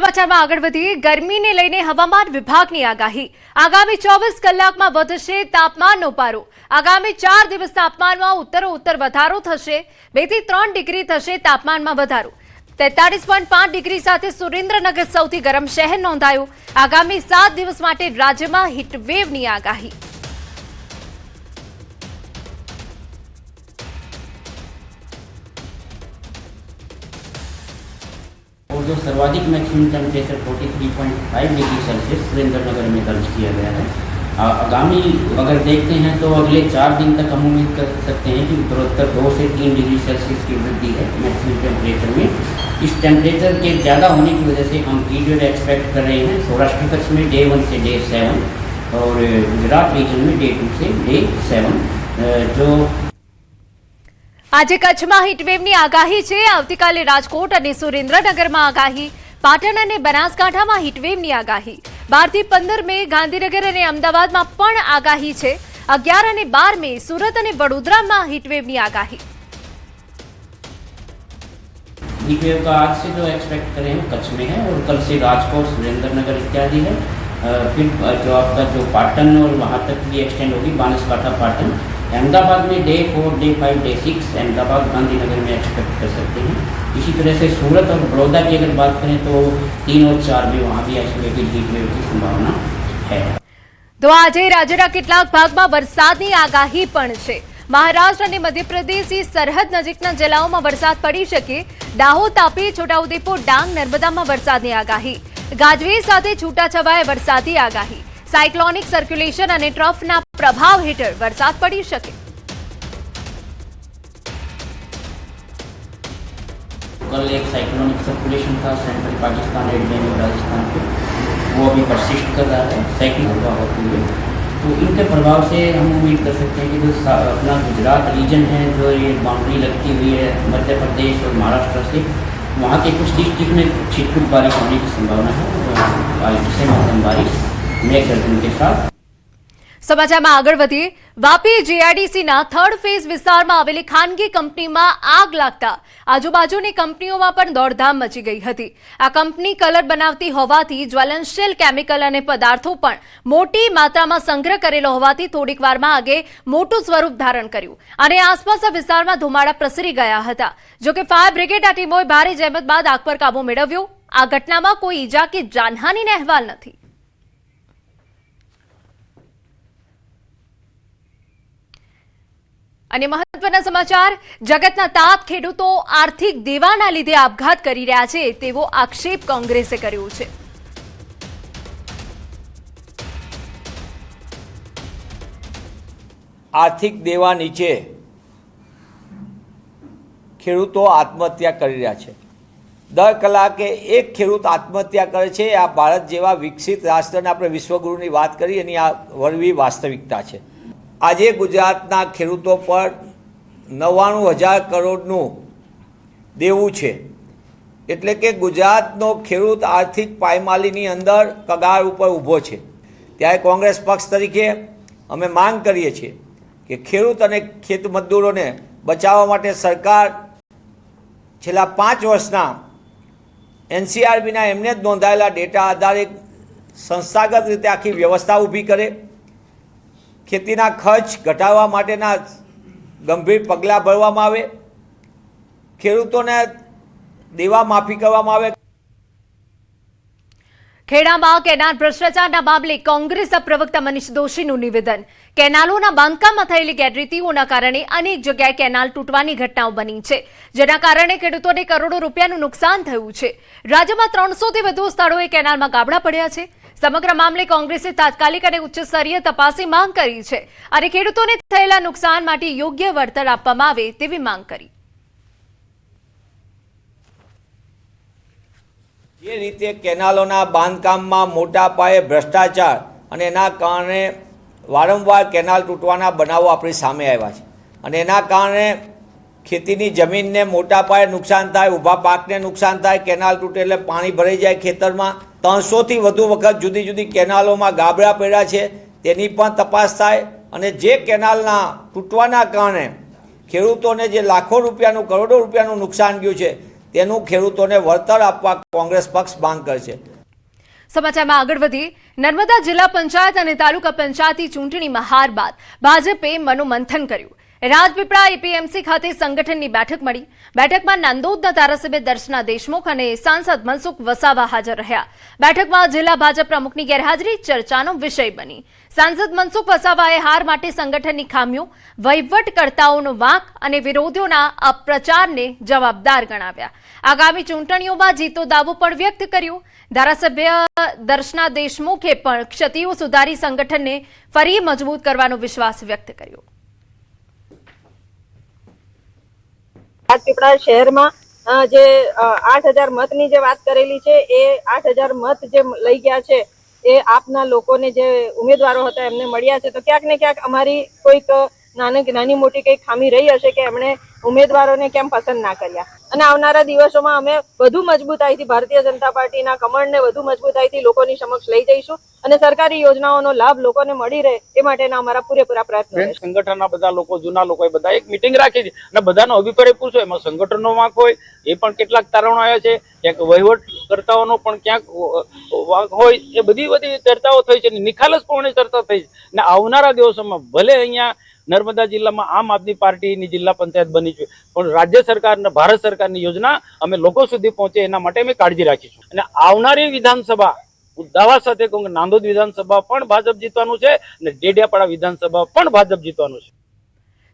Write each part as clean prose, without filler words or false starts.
સમાચારમાં આગળ વધીએ ગરમીને લઈને હવામાન વિભાગની આગાહી આગામી 24 કલાકમાં વધશે તાપમાનનો પારો આગામી 4 દિવસ તાપમાનમાં ઉત્તરોત્તર વધારો થશે 2 થી 3 ડિગ્રી થશે તાપમાનમાં વધારો 43.5 ડિગ્રી સાથે સુરેન્દ્રનગર સૌથી ગરમ શહેર નોંધાયું આગામી 7 દિવસ માટે રાજ્યમાં હીટવેવની આગાહી और जो सर्वाधिक maximum temperature 43.5 degree Celsius Surendranagar में दर्ज किया गया है। आगामी अगर देखते हैं तो अगले 4 दिन तक हम उम्मीद कर सकते हैं कि उत्तरोत्तर 2 से 3 डिग्री सेल्सियस की वृद्धि है मैक्सिमम टेम्परेचर में। इस टेम्परेचर के ज़्यादा होने की वजह से हम पीरियड एक्सपेक्ट कर रहे हैं सौराष्ट्र कच्छ में डे 1 से डे 7 और गुजरात रीजन में डे 2 से डे 7 जो આજે કચ્છમાં હીટવેવની આગાહી છે આવતીકાલે રાજકોટ અને સુરેન્દ્રનગરમાં આગાહી પાટણ અને બનાસકાંઠામાં હીટવેવની આગાહી 12 થી 15 મે ગાંધીનગર અને અમદાવાદમાં પણ આગાહી છે 11 અને 12 મે સુરત અને વડોદરામાં हीटवेवની आगाही हीटवेव का आज से जो एक्सपेक्ट करें कच्छ में है और कल से राजकोट सुरेंद्रनगर इत्यादि है। फिर जो आपका जो पाटन और वहाँ तक भी एक्सटेंड होगी बनासकांठा पाटन अहमदाबाद में day 4 day 5 day 6 Ahmedabad Gandhinagar में एक्सपेक्ट कर सकते हैं। इसी तरह से सूरत और बड़ौदा की अगर बात करें तो 3 और 4 में वहाँ भी आइसोलेटेड हीटवेव की संभावना है। तो આજે રાજ્યના કેટલાક ભાગમાં વરસાદની આગાહી પણ છે। મહારાષ્ટ્ર અને મધ્યપ્રદેશની સરહદ નજીકના જિલ્લાઓમાં વરસાદ પડી શકે દાહોદ તાપી છોટાઉદેપુર ડાંગ નર્મદામાં વરસાદની આગાહી ગાજવીજ સાથે છૂટાછવાયા વરસાદની આગાહી સાયક્લોનિક સર્ક્યુલેશન અને ટ્રફના પ્રભાવ હેઠળ વરસાદ પડી શકે। कल एक साइक्लोनिक सर्कुलेशन था सेंट्रल पाकिस्तान एडमेन और राजस्थान पे वो अभी परसिस्ट कर रहा है साइक्लोन हवा होते हुए तो इनके प्रभाव से हम उम्मीद कर सकते हैं कि जो अपना गुजरात रीजन है जो ये बाउंड्री लगती हुई है मध्य प्रदेश और महाराष्ट्र से वहाँ के कुछ डिस्ट्रिक्ट में छिटपुट बारिश होने की संभावना है हल्की से मध्यम बारिश मेघ गर्जन के साथ। સમાચારમાં આગળ વધીએ વાપી જીઆઈડીસીના 3rd ફેઝ વિસ્તારમાં આવેલી ખાનગી કંપનીમાં આગ લાગતા આજુબાજુની કંપનીઓમાં પણ દોડધામ મચી ગઈ હતી। આ કંપની કલર બનાવતી હોવાથી જ્વલનશીલ કેમિકલ અને પદાર્થો પણ મોટી માત્રામાં સંગ્રહ કરેલો હોવાથી થોડીક વારમાં આગે મોટું સ્વરૂપ ધારણ કર્યું અને આસપાસના વિસ્તારમાં ધુમાડા પ્રસરી ગયા હતા। જો કે ફાયર બ્રિગેડના ટીમોએ ભારે જહેમત બાદ આગ પર કાબુ મેળવ્યો। આ ઘટનામાં કોઈ ઈજા કે જાનહાનિના અહેવાલ નથી। અને મહત્વના સમાચાર જગતના તાત ખેડૂતો આર્થિક દેવાના લીધે આપઘાત કરી રહ્યા છે તેવો આક્ષેપ કોંગ્રેસે કર્યો છે। આર્થિક દેવા નીચે ખેડૂતો આત્મહત્યા કરી રહ્યા છે। દર કલાકે એક ખેડૂત આત્મહત્યા કરે છે। આ ભારત જેવા વિકસિત રાષ્ટ્રને આપણે વિશ્વગુરુની વાત કરી એની આ વળવી વાસ્તવિકતા છે। આજે ગુજરાતના ખેડૂતો પર 99,000 કરોડનું દેવું છે એટલે કે ગુજરાતનો ખેડૂત આર્થિક પાયમાલીની અંદર કગાર ઉપર ઊભો છે। ત્યારે કોંગ્રેસ પક્ષ તરીકે અમે માંગ કરીએ છીએ કે ખેડૂત અને ખેત મજદૂરોને બચાવવા માટે સરકાર છેલ્લા 5 વર્ષના એનસીઆરબીના એમને જ નોંધાયેલા ડેટા આધારે સંસ્થાગત રીતે આખી વ્યવસ્થા ઊભી કરે ખેતીના ખર્ચ ઘટાડવા માટેના ગંભીર પગલાં ભરવામાં આવે ખેડૂતોને દેવા માફી કરવામાં આવે। ખેડામાં કેનાલ ભ્રષ્ટાચારના મામલે કોંગ્રેસના પ્રવક્તા મનીષ દોશીનું નિવેદન કેનાલોના બાંધકામમાં થયેલી ગેરરીતિઓના કારણે અનેક જગ્યાએ કેનાલ તૂટવાની ઘટનાઓ બની છે જેના કારણે ખેડૂતોને કરોડો રૂપિયાનું નુકસાન થયું છે। રાજ્યમાં 300થી વધુ સ્થળોએ કેનાલમાં ગાબડા પડ્યા છે। સમગ્ર મામલે કોંગ્રેસે તાત્કાલિક અને ઉચ્ચ સ્તરીય તપાસની માંગ કરી છે અને ખેડૂતોને થયેલા નુકસાન માટે યોગ્ય વળતર આપવામાં આવે તેવી માંગ કરી। જે રીતે કેનાલોના બાંધકામમાં મોટા પાયે ભ્રષ્ટાચાર અને એના કારણે વારંવાર કેનાલ તૂટવાના બનાવો આપણી સામે આવ્યા છે અને એના કારણે ખેતીની જમીનને મોટા પાયે નુકસાન થાય ઊભા પાકને નુકસાન થાય કેનાલ તૂટે એટલે પાણી ભરાઈ જાય ખેતરમાં 300થી વધુ વખત જુદી જુદી કેનાલોમાં ગાબડા પડ્યા છે તેની પણ તપાસ થાય અને જે કેનાલના તૂટવાના કારણે ખેડૂતોને જે લાખો રૂપિયાનું કરોડો રૂપિયાનું નુકસાન ગયું છે તેનું ખેડૂતોને વળતર આપવા કોંગ્રેસ પક્ષ માંગ કરશે. સમાચારમાં આગળ વધી નર્મદા જિલ્લા પંચાયત અને તાલુકા પંચાયતની ચૂંટણીમાં હાર બાદ ભાજપે મનોમંથન કર્યું. રાજપીપળા એપીએમસી ખાતે સંગઠનની બેઠક મળી. બેઠકમાં નાંદોદના ધારાસભ્ય દર્શના દેશમુખ અને સાંસદ મનસુખ વસાવા હાજર રહ્યા. બેઠકમાં જિલ્લા ભાજપ પ્રમુખની ગેરહાજરી ચર્ચાનો વિષય બની. સાંસદ મનસુખ વસાવાએ હાર માટે સંગઠનની ખામીઓ, વહીવટકર્તાઓનો વાંક અને વિરોધીઓના અપપ્રચારને જવાબદાર ગણાવ્યા. આગામી ચૂંટણીઓમાં જીતો દાવો પણ વ્યક્ત કર્યો. ધારાસભ્ય દર્શના દેશમુખે પણ ક્ષતિઓ સુધારી સંગઠનને ફરી મજબૂત કરવાનો વિશ્વાસ વ્યક્ત કર્યો. રાજપીપળા શહેરમાં જે 8,000 મતની જે વાત કરેલી છે એ 8,000 મત જે લઈ ગયા છે એ આપના લોકોને જે ઉમેદવારો હતા એમને મળ્યા છે. તો ક્યાંક ને ક્યાંક અમારી કોઈક નાની મોટી કઈ ખામી રહી હશે કે એમણે ઉમેદવારોને કેમ પસંદ ના કર્યા. અને આવનારા દિવસોમાં અમે વધુ મજબૂતાઈથી ભારતીય જનતા પાર્ટીના કમળને વધુ મજબૂતાઈથી લોકોની સમક્ષ લઈ જઈશું અને સરકારી યોજનાઓનો લાભ લોકોને મળી રહે એ માટેના અમારા પૂરેપૂરા પ્રયત્નો રહેશે. સંગઠનના બધા લોકો, જૂના લોકોએ બધા એક મિટિંગ રાખી છે અને બધાનો અભિપ્રાય પૂછો. એમાં સંગઠનનો વાંક હોય એ પણ કેટલાક તારણો આવ્યા છે, ક્યાંક વહીવટકર્તાઓનો પણ ક્યાંક વાંક હોય, એ બધી ચર્ચાઓ થઈ છે, નિખાલસપૂર્ણ ચર્ચા થઈ છે. અને આવનારા દિવસોમાં ભલે અહીંયા નર્મદા જિલ્લામાં આમ આદમી પાર્ટીની જિલ્લા પંચાયત બની છે, પણ રાજ્ય સરકાર અને ભારત સરકારની યોજના અમે લોકો સુધી પહોંચે એના માટે અમે કાળજી રાખીશું. અને આવનારી વિધાનસભા દાવા સાથે કહું કે નાંદોદ વિધાનસભા પણ ભાજપ જીતવાનું છે અને ડેડિયાપાડા વિધાનસભા પણ ભાજપ જીતવાનું છે.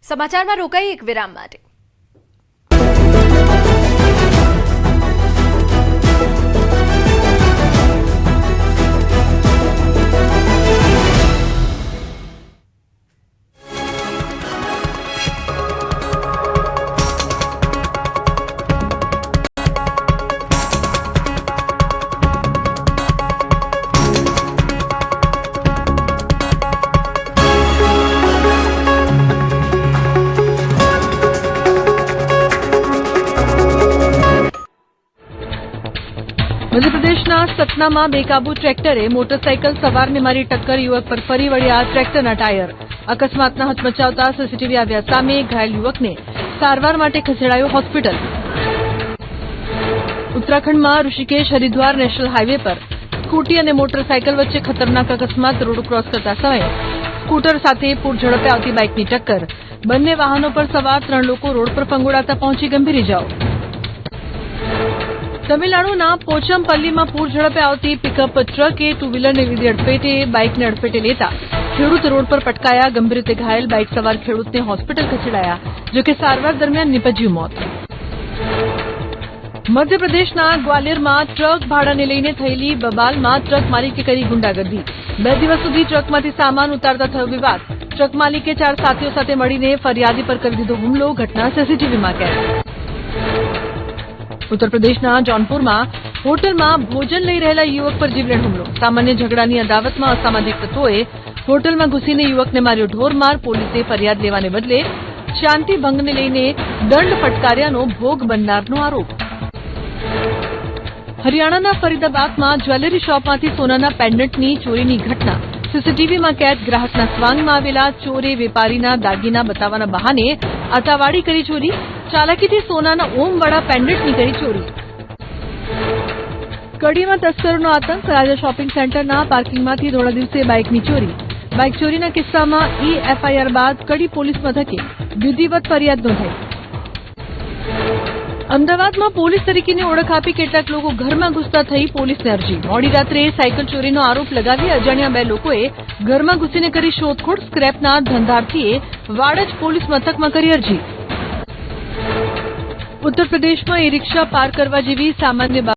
સમાચારમાં રોકાઈ એક વિરામ માટે. મધ્યપ્રદેશના સતનામાં બેકાબુ ટ્રેક્ટરે મોટરસાઇકલ સવારને મારી ટક્કર, યુવક પર ફરી વળ્યા ટ્રેક્ટરના ટાયર. અકસ્માતના હચમચાવતા સીસીટીવી આવ્યા સામે. ઘાયલ યુવકને સારવાર માટે ખસેડાયો હોસ્પિટલ. ઉત્તરાખંડમાં ઋષિકેશ હરિદ્વાર નેશનલ હાઇવે પર સ્કૂટી અને મોટરસાઇકલ વચ્ચે ખતરનાક અકસ્માત. રોડ ક્રોસ કરતા સમયે સ્કૂટર સાથે પૂર ઝડપે આવતી બાઇકની ટક્કર. બંને વાહનો પર સવાર 3 લોકો રોડ પર ફંગોળાતા પહોંચી ગંભીર ઇજાઓ. તમિલનાડુના પોચમપલ્લીમાં પૂર ઝડપે આવતી પિકઅપ ટ્રકે ટુ વ્હીલરને લીધી અડફેટે. બાઇકને અડફેટે લેતા ખેડૂત રોડ પર પટકાયા. ગંભીર રીતે ઘાયલ બાઇક સવાર ખેડૂતને હોસ્પિટલ ખસેડાયા, જોકે સારવાર દરમિયાન નીપજ્યું મોત. મધ્યપ્રદેશના ગ્વાલિયરમાં ટ્રક ભાડાને લઈને થયેલી બબાલમાં ટ્રક માલિકે કરી ગુંડાગર્દી. 2 દિવસ સુધી ટ્રકમાંથી સામાન ઉતારતા થયો વિવાદ. ટ્રક માલિકે 4 સાથીઓ સાથે મળીને ફરિયાદી પર કરી દીધો હુમલો. ઘટના સીસીટીવીમાં કેદ. ઉત્તર પ્રદેશના જૌનપુરમાં હોટલમાં ભોજન લઈ રહેલા યુવક પર જીવલેણ હુમલો. સામાન્ય ઝઘડાની અદાવતમાં અસામાજિક તત્વોએ હોટલમાં ઘૂસીને યુવકને માર્યો ઢોરમાર. પોલીસે ફરિયાદ લેવાને બદલે શાંતિ ભંગને લઈને દંડ ફટકાર્યાનો ભોગ બનનારનો આરોપ. હરિયાણાના ફરીદાબાદમાં જ્વેલરી શોપમાંથી સોનાના પેન્ડન્ટની ચોરીની ઘટના. સીસીટીવીમાં કેદ. ગ્રાહકના સ્વાંગમાં આવેલા ચોરે વેપારીના દાગીના બતાવવાના બહાને આતાવાડી કરી ચોરી. ચાલાકીથી સોનાના ઓમવાળા પેન્ડન્ટની કરી ચોરી. કડીમાં તસ્કરોનો આતંક. રાજા શોપિંગ સેન્ટરના પાર્કિંગમાંથી ધોળા દિવસે બાઇકની ચોરી. બાઇક ચોરીના કિસ્સામાં એફઆઈઆર બાદ કડી પોલીસ મથકે વિધિવત ફરિયાદ નોંધાઈ. અમદાવાદમાં પોલીસ તરીકેની ઓળખ આપી કેટલાક લોકો ઘરમાં ઘૂસતા થઈ પોલીસને અરજી. મોડી રાત્રે સાયકલ ચોરીનો આરોપ લગાવી અજાણ્યા 2 લોકોએ ઘરમાં ઘૂસીને કરી શોધખોળ. સ્ક્રેપના ધંધાર્થીએ વાડજ પોલીસ મથકમાં કરી અરજી. ઉત્તર પ્રદેશમાં ઈ રિક્ષા પાર કરવા જેવી સામાન્ય